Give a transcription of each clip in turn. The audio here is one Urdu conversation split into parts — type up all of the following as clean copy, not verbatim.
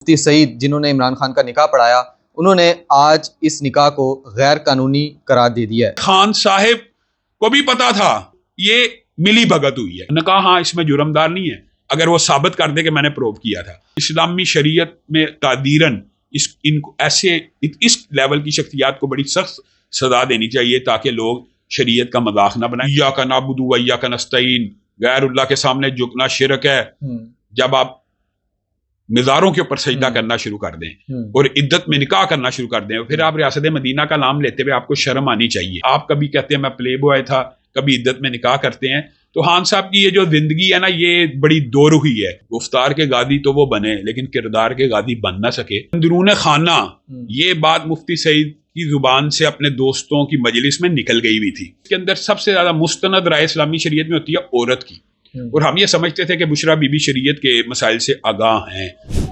مفتی سعید جنہوں نے عمران خان کا نکاح پڑھایا، انہوں نے آج اس نکاح کو غیر قانونی قرار دے دیا ہے۔ خان صاحب کو بھی پتا تھا یہ ملی بھگت ہوئی ہے، نے کہا ہاں اس میں جرمدار نہیں ہے اگر وہ ثابت کر دے کہ میں نے پروو کیا تھا۔ اسلامی شریعت میں تعدیراً ان کو ایسے اس لیول کی شخصیات کو بڑی سخت سزا دینی چاہیے تاکہ لوگ شریعت کا مذاق نہ بنائیں۔ ایاک نعبد و ایاک نستعین، غیر اللہ کے سامنے جھکنا شرک ہے۔ جب آپ مزاروں کے اوپر سجدہ کرنا شروع کر دیں اور عدت میں نکاح کرنا شروع کر دیں، پھر آپ ریاست مدینہ کا نام لیتے ہوئے آپ کو شرم آنی چاہیے۔ آپ کبھی کہتے ہیں میں پلے بوائے تھا، کبھی عدت میں نکاح کرتے ہیں، تو خان صاحب کی یہ جو زندگی ہے نا، یہ بڑی دو روحی ہے۔ گفتار کے غازی تو وہ بنے لیکن کردار کے غازی بن نہ سکے۔ اندرون خانہ یہ بات مفتی سعید کی زبان سے اپنے دوستوں کی مجلس میں نکل گئی ہوئی تھی۔ اس کے اندر سب سے زیادہ مستند رائے اسلامی شریعت میں ہوتی ہے عورت کی، اور ہم یہ سمجھتے تھے کہ بشرا بی بی شریعت کے مسائل سے آگاہ ہیں۔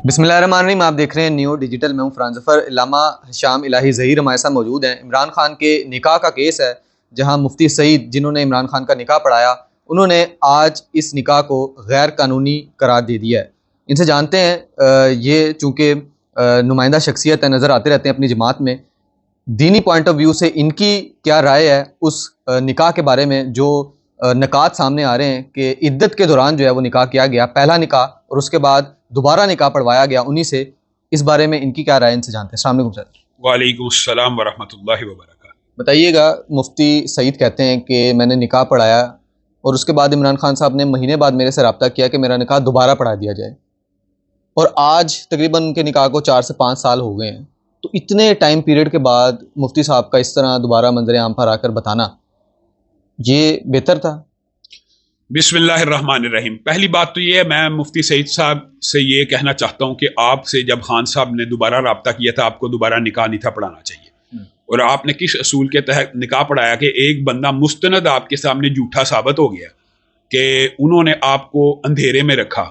بسم اللہ الرحمن الرحیم، آپ دیکھ رہے ہیں نیو ڈیجیٹل، میں ہوں فرحان ظفر۔ علامہ ہشام الہی ظہیر ہمارے ساتھ موجود ہیں۔ عمران خان کے نکاح کا کیس ہے جہاں مفتی سعید جنہوں نے عمران خان کا نکاح پڑھایا، انہوں نے آج اس نکاح کو غیر قانونی قرار دے دیا ہے۔ ان سے جانتے ہیں، یہ چونکہ نمائندہ شخصیت ہے، نظر آتے رہتے ہیں اپنی جماعت میں، دینی پوائنٹ آف ویو سے ان کی کیا رائے ہے اس نکاح کے بارے میں جو نکات سامنے آ رہے ہیں کہ عدت کے دوران جو ہے وہ نکاح کیا گیا، پہلا نکاح، اور اس کے بعد دوبارہ نکاح پڑھوایا گیا انہی سے۔ اس بارے میں ان کی کیا رائے، ان سے جانتے ہیں۔ السلام علیکم سر۔ وعلیکم السلام ورحمۃ اللہ وبرکاتہ۔ بتائیے گا، مفتی سعید کہتے ہیں کہ میں نے نکاح پڑھایا اور اس کے بعد عمران خان صاحب نے مہینے بعد میرے سے رابطہ کیا کہ میرا نکاح دوبارہ پڑھا دیا جائے، اور آج تقریباً ان کے نکاح کو 4 سے 5 سال ہو گئے ہیں۔ تو اتنے ٹائم پیریڈ کے بعد مفتی صاحب کا اس طرح دوبارہ منظر عام پر آ کر بتانا، یہ بہتر تھا؟ بسم اللہ الرحمن الرحیم۔ پہلی بات تو یہ ہے، میں مفتی سعید صاحب سے یہ کہنا چاہتا ہوں کہ آپ سے جب خان صاحب نے دوبارہ رابطہ کیا تھا، آپ کو دوبارہ نکاح نہیں تھا پڑھانا چاہیے، اور آپ نے کس اصول کے تحت نکاح پڑھایا کہ ایک بندہ مستند آپ کے سامنے جھوٹا ثابت ہو گیا کہ انہوں نے آپ کو اندھیرے میں رکھا۔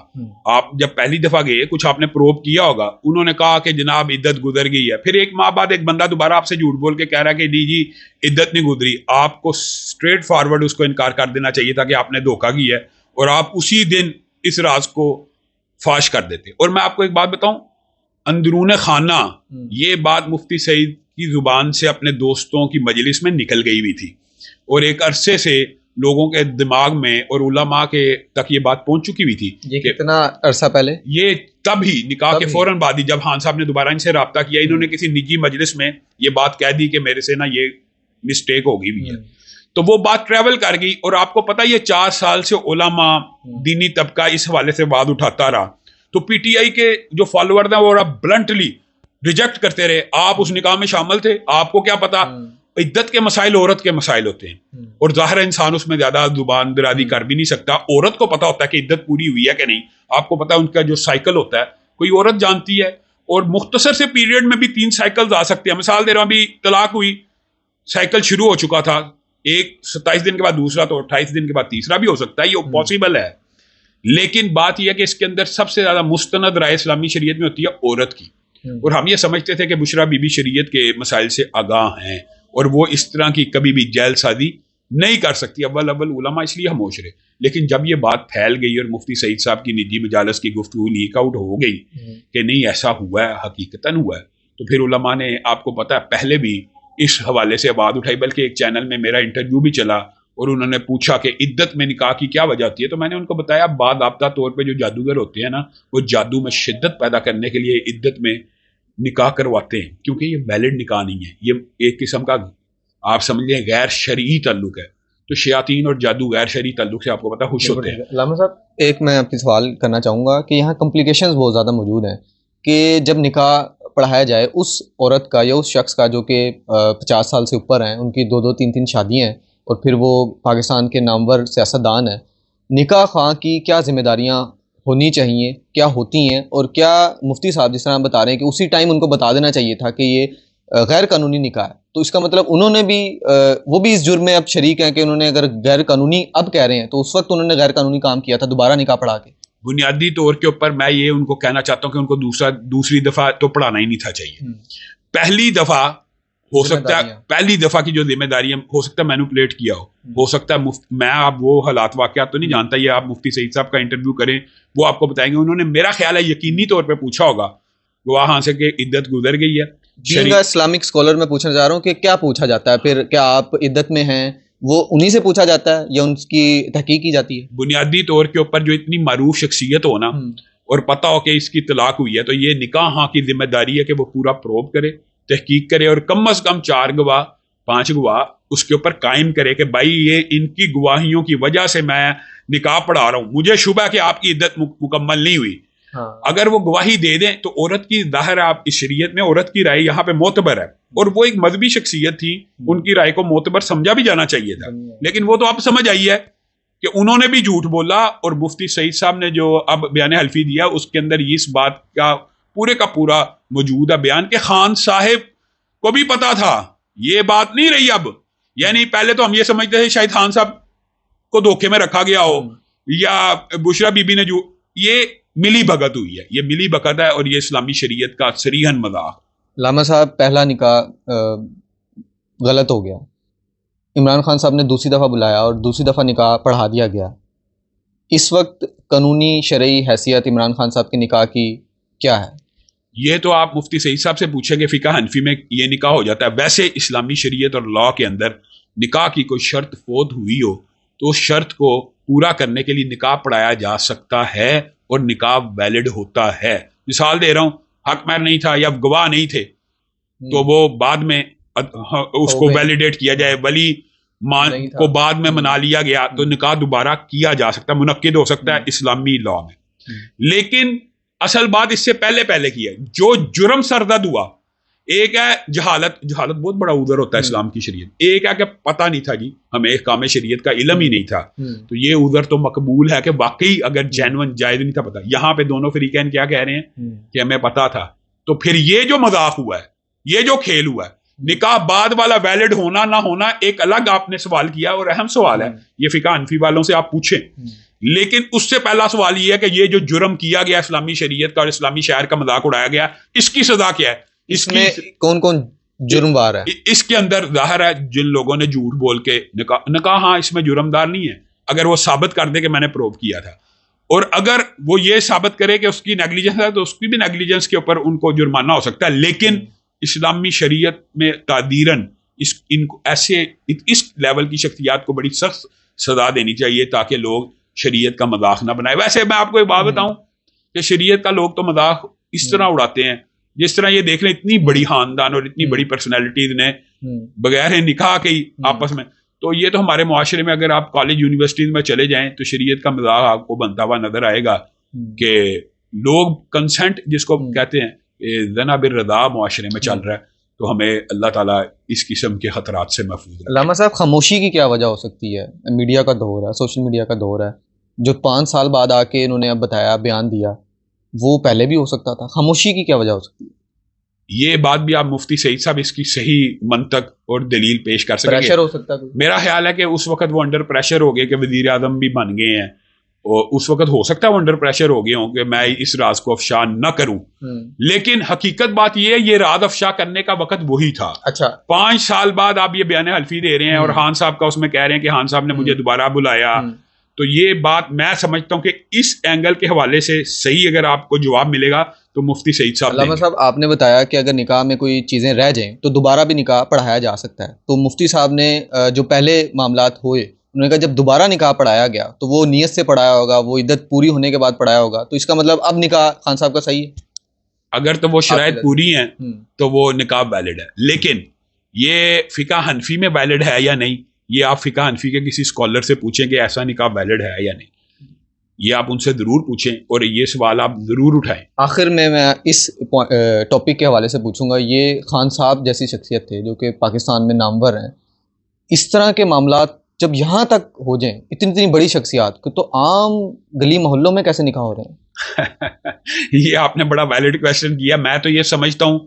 آپ جب پہلی دفعہ گئے، کچھ آپ نے پروب کیا ہوگا، انہوں نے کہا کہ جناب عدت گزر گئی ہے، پھر ایک ماہ بعد ایک بندہ دوبارہ آپ سے جھوٹ بول کے کہہ رہا ہے کہ جی عدت نہیں گزری۔ آپ کو اسٹریٹ فارورڈ اس کو انکار کر دینا چاہیے تھا کہ آپ نے دھوکہ کیا ہے، اور آپ اسی دن اس راز کو فاش کر دیتے۔ اور میں آپ کو ایک بات بتاؤں، اندرون خانہ یہ بات مفتی سعید کی زبان سے اپنے دوستوں کی مجلس میں نکل گئی ہوئی تھی، اور ایک عرصے سے لوگوں کے دماغ میں اور علماء کے تک یہ بات پہنچ چکی ہوئی تھی۔ یہ کتنا عرصہ پہلے؟ یہ تب ہی نکاح کے فوراً بعد ہی جب خان صاحب نے دوبارہ ان سے رابطہ کیا، انہوں نے کسی نجی مجلس میں یہ بات کہہ دی کہ میرے سے نا یہ مسٹیک ہو گئی ہوئی ہے، تو وہ بات ٹریول کر گئی۔ اور آپ کو پتہ یہ 4 سال سے علماء، دینی طبقہ اس حوالے سے بات اٹھاتا رہا، تو پی ٹی آئی کے جو فالوور ہیں وہ بلنٹلی ریجیکٹ کرتے رہے۔ آپ اس نکاح میں شامل تھے، آپ کو کیا پتا؟ عدت کے مسائل عورت کے مسائل ہوتے ہیں، اور ظاہر انسان اس میں زیادہ زبان درازی کر بھی نہیں سکتا۔ عورت کو پتا ہوتا ہے کہ عدت پوری ہوئی ہے کہ نہیں، آپ کو پتا ہے ان کا جو سائیکل ہوتا ہے، کوئی عورت جانتی ہے، اور مختصر سے پیریڈ میں بھی 3 سائیکلز آ سکتے ہیں۔ مثال دے رہا ہوں، ابھی طلاق ہوئی، سائیکل شروع ہو چکا تھا، ایک 27 دن کے بعد دوسرا، تو 28 دن کے بعد تیسرا بھی ہو سکتا ہے، یہ پاسبل ہے۔ لیکن بات یہ ہے کہ اس کے اندر سب سے زیادہ مستند رائے اسلامی شریعت میں ہوتی ہے عورت کی، اور ہم یہ سمجھتے تھے کہ بشرا بی بی شریعت کے مسائل سے آگاہ ہیں، اور وہ اس طرح کی کبھی بھی جیل سازی نہیں کر سکتی۔ اول علماء اس لیے خاموش رہے، لیکن جب یہ بات پھیل گئی اور مفتی سعید صاحب کی نجی مجالس کی گفتگو لیک آؤٹ ہو گئی کہ نہیں ایسا ہوا ہے، حقیقتاً ہوا ہے، تو پھر علماء نے، آپ کو پتہ ہے، پہلے بھی اس حوالے سے آواز اٹھائی، بلکہ ایک چینل میں میرا انٹرویو بھی چلا، اور انہوں نے پوچھا کہ عدت میں نکاح کی کیا وجہ ہوتی ہے، تو میں نے ان کو بتایا باضابطہ طور پہ جو جادوگر ہوتے ہیں نا، وہ جادو میں شدت پیدا کرنے کے لیے عدت میں نکاح کرواتے ہیں، کیونکہ یہ ویلڈ نکاح نہیں ہے، یہ ایک قسم کا آپ سمجھ لیں غیر شرعی تعلق ہے، تو شیاطین اور جادو غیر شرعی تعلق سے آپ کو پتا خوش ہوتے ہیں۔ علامہ صاحب، ایک میں آپ کی سوال کرنا چاہوں گا کہ یہاں کمپلیکیشنز بہت زیادہ موجود ہیں کہ جب نکاح پڑھایا جائے اس عورت کا یا اس شخص کا جو کہ 50 سال سے اوپر ہیں، ان کی 2 3 شادیاں ہیں، اور پھر وہ پاکستان کے نامور سیاستدان ہیں، نکاح خواہ کی کیا ذمہ داریاں ہونی چاہیے، کیا ہوتی ہیں، اور کیا مفتی صاحب جس طرح بتا رہے ہیں کہ اسی ٹائم ان کو بتا دینا چاہیے تھا کہ یہ غیر قانونی نکاح ہے، تو اس کا مطلب انہوں نے بھی وہ بھی اس جرم میں اب شریک ہیں کہ انہوں نے اگر غیر قانونی اب کہہ رہے ہیں تو اس وقت انہوں نے غیر قانونی کام کیا تھا دوبارہ نکاح پڑھا کے؟ بنیادی طور کے اوپر میں یہ ان کو کہنا چاہتا ہوں کہ ان کو دوسری دفعہ تو پڑھانا ہی نہیں تھا چاہیے۔ پہلی دفعہ ہو سکتا ہے، پہلی دفعہ کی جو ذمہ داریاں ہو سکتا ہے مینوپولیٹ کیا ہو سکتا ہے میں اب وہ حالات واقعات تو نہیں جانتا، یہ آپ مفتی سعید صاحب کا انٹرویو کریں، وہ آپ کو بتائیں گے۔ انہوں نے میرا خیال ہے یقینی طور پہ پوچھا ہوگا گواہ ہاں سے کہ عدت گزر گئی ہے. بینگ اسلامک اسکالر میں پوچھنا چاہ رہا ہوں کہ کیا پوچھا جاتا ہے پھر؟ کیا آپ عدت میں ہیں وہ انہی سے پوچھا جاتا ہے یا ان کی تحقیق کی جاتی ہے؟ بنیادی طور کے اوپر جو اتنی معروف شخصیت ہو نا اور پتہ ہو کہ اس کی طلاق ہوئی ہے تو یہ نکاح ہاں کی ذمہ داری ہے کہ وہ پورا پروب کرے, تحقیق کرے اور کم از کم 4 گواہ 5 گواہ اس کے اوپر قائم کرے کہ بھائی یہ ان کی گواہیوں کی وجہ سے میں نکاح پڑھا رہا ہوں, مجھے شبہ ہے کہ آپ کی عدت مکمل نہیں ہوئی. اگر وہ گواہی دے دیں تو عورت کی ظاہر آپ اس شریعت میں عورت کی رائے یہاں پہ معتبر ہے, اور وہ ایک مذہبی شخصیت تھی, ان کی رائے کو معتبر سمجھا بھی جانا چاہیے تھا. لیکن وہ تو آپ سمجھ آئی ہے کہ انہوں نے بھی جھوٹ بولا, اور مفتی سعید صاحب نے جو اب بیان حلفی دیا اس کے اندر اس بات کا پورا موجود ہے بیان کہ خان صاحب کو بھی پتا تھا, یہ بات نہیں رہی اب. یعنی پہلے تو ہم یہ سمجھتے تھے شاید خان صاحب کو دھوکے میں رکھا گیا ہو یا بشرا بی بی نے جو, یہ ملی بھگت ہوئی ہے, یہ ملی بھگت ہے اور یہ اسلامی شریعت کا صریحاً مذاق. علامہ صاحب پہلا نکاح غلط ہو گیا, عمران خان صاحب نے دوسری دفعہ بلایا اور دوسری دفعہ نکاح پڑھا دیا گیا. اس وقت قانونی شرعی حیثیت عمران خان صاحب کے نکاح کی کیا ہے؟ یہ تو آپ مفتی سعید صاحب سے پوچھیں کہ فقہ حنفی میں یہ نکاح ہو جاتا ہے. ویسے اسلامی شریعت اور لاء کے اندر نکاح کی کوئی شرط فوت ہوئی ہو تو اس شرط کو پورا کرنے کے لیے نکاح پڑھایا جا سکتا ہے اور نکاح ویلڈ ہوتا ہے. مثال دے رہا ہوں, حق مہر نہیں تھا یا گواہ نہیں تھے تو وہ بعد میں اس کو ویلیڈیٹ کیا جائے, ولی کو بعد میں منا لیا گیا تو نکاح دوبارہ کیا جا سکتا ہے, منعقد ہو سکتا ہے اسلامی لاء میں. لیکن اصل بات اس سے پہلے کی ہے جو جرم سرزد ہوا. ایک ہے جہالت بہت بڑا عذر ہوتا ہے اسلام کی شریعت. ایک ہے کہ پتہ نہیں تھا جی, ہمیں احکام شریعت کا علم ہی نہیں تھا, تو یہ عذر تو مقبول ہے کہ واقعی اگر جینون جائز نہیں تھا پتہ. یہاں پہ دونوں فریقین کیا کہہ رہے ہیں کہ ہمیں پتہ تھا. تو پھر یہ جو مذاق ہوا ہے, یہ جو کھیل ہوا ہے, نکاح بعد والا ویلڈ ہونا نہ ہونا ایک الگ آپ نے سوال کیا اور اہم سوال ہے, یہ فقہ حنفی والوں سے آپ پوچھیں. لیکن اس سے پہلا سوال یہ ہے کہ یہ جو جرم کیا گیا اسلامی شریعت کا اور اسلامی شہر کا مذاق اڑایا گیا, اس کی سزا کیا ہے؟ اس میں کون جرم دار ہے؟ اس کے اندر ظاہر ہے جن لوگوں نے جھوٹ بول کے نکاح ہاں اس میں جرم دار نہیں ہے اگر وہ ثابت کر دے کہ میں نے پروو کیا تھا, اور اگر وہ یہ ثابت کرے کہ اس کی نیگلیجنس ہے تو اس کی بھی نیگلیجنس کے اوپر ان کو جرمانہ ہو سکتا ہے. لیکن اسلامی شریعت میں تعدیراً اس لیول کی شخصیات کو بڑی سخت سزا دینی چاہیے تاکہ لوگ شریعت کا مذاق نہ بنائے. ویسے میں آپ کو ایک بات بتاؤں کہ شریعت کا لوگ تو مذاق اس طرح اڑاتے ہیں جس طرح یہ دیکھ لیں اتنی بڑی خاندان اور اتنی بڑی پرسنالٹیز نے بغیر نکاح کے آپس میں, تو یہ تو ہمارے معاشرے میں اگر آپ کالج یونیورسٹیز میں چلے جائیں تو شریعت کا مذاق آپ کو بنتا ہوا نظر آئے گا کہ لوگ کنسنٹ جس کو کہتے ہیں زنا بالرضا معاشرے میں چل رہا ہے. تو ہمیں اللہ تعالیٰ اس قسم کے خطرات سے محفوظ رکھے. علامہ صاحب خاموشی کی کیا وجہ ہو سکتی ہے؟ میڈیا کا دور ہے, سوشل میڈیا کا دور ہے, جو 5 سال بعد آ کے انہوں نے اب بتایا بیان دیا وہ پہلے بھی ہو سکتا تھا. خاموشی کی کیا وجہ ہو سکتی ہے؟ یہ بات بھی آپ مفتی سعید صاحب اس کی صحیح منطق اور دلیل پیش کر سکیں گے. پریشر ہو سکتا ہے. میرا خیال ہے کہ اس وقت وہ انڈر پریشر ہو گئے کہ وزیر اعظم بھی بن گئے ہیں, اور اس وقت ہو سکتا ہے وہ انڈر پریشر ہو گئے ہوں کہ میں اس راز کو افشا نہ کروں. لیکن حقیقت بات یہ راز افشا کرنے کا وقت وہی تھا. اچھا 5 سال بعد آپ یہ بیان حلفی دے رہے ہیں اور خان صاحب کا اس میں کہہ رہے ہیں کہ خان صاحب نے مجھے دوبارہ بلایا. تو یہ بات میں سمجھتا ہوں کہ اس اینگل کے حوالے سے صحیح اگر آپ کو جواب ملے گا تو مفتی سعید صاحب. علامہ صاحب آپ نے بتایا کہ اگر نکاح میں کوئی چیزیں رہ جائیں تو دوبارہ بھی نکاح پڑھایا جا سکتا ہے. تو مفتی صاحب نے جو پہلے معاملات ہوئے انہوں نے کہا جب دوبارہ نکاح پڑھایا گیا تو وہ نیت سے پڑھایا ہوگا, وہ عدت پوری ہونے کے بعد پڑھایا ہوگا, تو اس کا مطلب اب نکاح خان صاحب کا صحیح ہے. اگر تو وہ شرائط پوری ہیں تو وہ نکاح ویلڈ ہے. لیکن یہ فقہ حنفی میں ویلڈ ہے یا نہیں, یہ آپ فقہ حنفی کے کسی اسکالر سے پوچھیں کہ ایسا نکاح ویلڈ ہے یا نہیں, یہ آپ ان سے ضرور پوچھیں اور یہ سوال آپ ضرور اٹھائیں. آخر میں اس ٹاپک کے حوالے سے پوچھوں گا, یہ خان صاحب جیسی شخصیت تھے جو کہ پاکستان میں نامور ہیں, اس طرح کے معاملات جب یہاں تک ہو جائیں اتنی بڑی شخصیات تو عام گلی محلوں میں کیسے نکاح ہو رہے ہیں؟ یہ آپ نے بڑا ویلڈ کویسچن کیا. میں تو یہ سمجھتا ہوں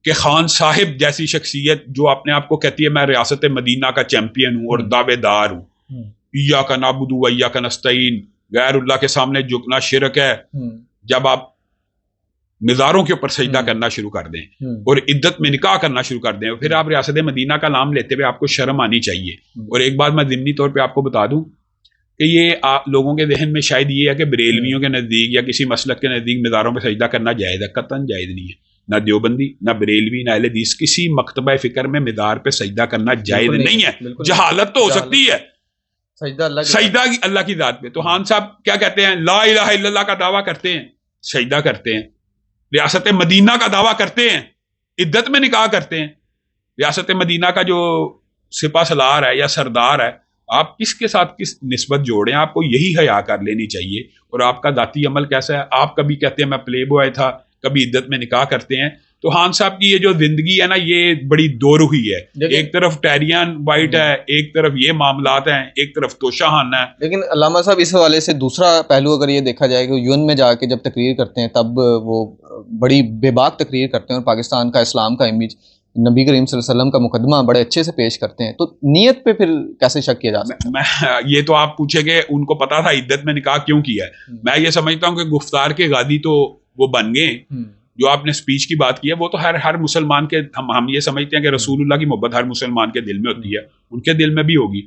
کہ خان صاحب جیسی شخصیت جو اپنے آپ کو کہتی ہے میں ریاست مدینہ کا چیمپئن ہوں اور دعوے دار ہوں, ایاک نعبد و ایاک نستعین, غیر اللہ کے سامنے جھکنا شرک ہے, جب آپ مزاروں کے اوپر سجدہ کرنا شروع کر دیں اور عدت میں نکاح کرنا شروع کر دیں, پھر آپ ریاست مدینہ کا نام لیتے ہوئے آپ کو شرم آنی چاہیے. اور ایک بات میں ضمنی طور پہ آپ کو بتا دوں کہ یہ لوگوں کے ذہن میں شاید یہ ہے کہ بریلویوں کے نزدیک یا کسی مسلک کے نزدیک مزاروں پہ سجدہ کرنا جائز ہے. قطعاً جائز نہیں ہے. نہ دیوبندی نہ بریلوی نہ اہل حدیث کسی مکتبہ فکر میں مزار پہ سجدہ کرنا جائز نہیں ہے. جہالت تو ہو سکتی ہے, سجدہ اللہ کی ذات پہ. تو خان صاحب کیا کہتے ہیں, لا الہ الا اللہ کا دعویٰ کرتے ہیں, سجدہ کرتے ہیں, ریاست مدینہ کا دعویٰ کرتے ہیں, عدت میں نکاح کرتے ہیں. ریاست مدینہ کا جو سپہ سالار ہے یا سردار ہے, آپ کس کے ساتھ کس نسبت جوڑیں, آپ کو یہی حیا کر لینی چاہیے. اور آپ کا ذاتی عمل کیسا ہے, آپ کبھی کہتے ہیں میں پلے بوائے تھا, کبھی عدت میں نکاح کرتے ہیں. تو خان صاحب کی یہ جو زندگی ہے نا, یہ بڑی دو روحی ہے. ایک طرف ٹیریان وائٹ ہے, ایک طرف یہ معاملات ہیں, ایک طرف توشہ خانہ ہے. لیکن علامہ صاحب اس حوالے سے دوسرا پہلو اگر یہ دیکھا جائے کہ یون میں جا کے جب تقریر کرتے ہیں تب وہ بڑی بے باک تقریر کرتے ہیں اور پاکستان کا, اسلام کا امیج, نبی کریم صلی اللہ علیہ وسلم کا مقدمہ بڑے اچھے سے پیش کرتے ہیں, تو نیت پہ پھر کیسے شک کیا جا سکتا ہے؟ یہ تو آپ پوچھیں کہ ان کو پتا تھا عدت میں نکاح کیوں کیا ہے. میں یہ سمجھتا ہوں کہ گفتار کے غازی تو وہ بن گئے. جو آپ نے سپیچ کی بات کی ہے وہ تو ہر مسلمان کے, ہم یہ سمجھتے ہیں کہ رسول اللہ کی محبت ہر مسلمان کے دل میں ہوتی ہے, ان کے دل میں بھی ہوگی.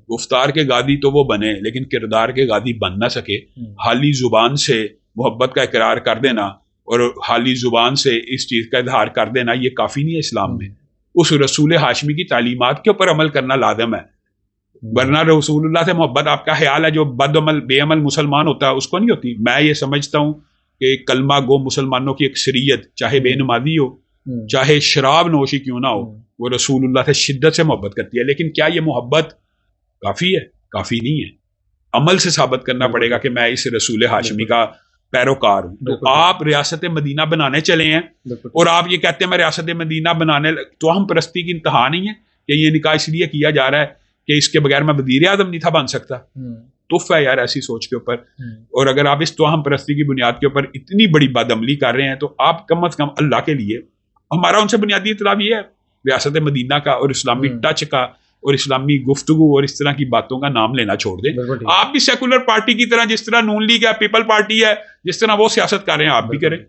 گفتار کے غازی تو وہ بنے لیکن کردار کے غازی بن نہ سکے. حالی زبان سے محبت کا اقرار کر دینا اور حالی زبان سے اس چیز کا اظہار کر دینا یہ کافی نہیں ہے اسلام میں. اس رسول ہاشمی کی تعلیمات کے اوپر عمل کرنا لازم ہے. ورنہ رسول اللہ سے محبت آپ کا خیال ہے جو بد عمل بے عمل مسلمان ہوتا ہے اس کو نہیں ہوتی. میں یہ سمجھتا ہوں کہ کلمہ گو مسلمانوں کی اکثریت چاہے بے نمازی ہو چاہے شراب نوشی کیوں نہ ہو, وہ رسول اللہ سے شدت سے محبت کرتی ہے. لیکن کیا یہ محبت کافی ہے؟ کافی نہیں ہے. عمل سے ثابت کرنا پڑے گا کہ میں اس رسول ہاشمی کا پیروکار ہوں. تو آپ ریاست مدینہ بنانے چلے ہیں اور آپ یہ کہتے ہیں میں ریاست مدینہ بنانے, تو ہم پرستی کی انتہا نہیں ہے کہ یہ نکاح اس لیے کیا جا رہا ہے کہ اس کے بغیر میں وزیر اعظم نہیں تھا بن سکتا. تف ہے یار ایسی سوچ کے اوپر. اور اگر آپ اس توہم پرستی کی بنیاد کے اوپر اتنی بڑی بد عملی کر رہے ہیں تو آپ کم از کم اللہ کے لیے, ہمارا ان سے بنیادی اطلاع یہ ہے ریاست مدینہ کا اور اسلامی ٹچ کا اور اسلامی گفتگو اور اس طرح کی باتوں کا نام لینا چھوڑ دیں. آپ بھی سیکولر پارٹی کی طرح, جس طرح نون لیگ ہے, پیپل پارٹی ہے, جس طرح وہ سیاست کر رہے ہیں آپ بھی کریں.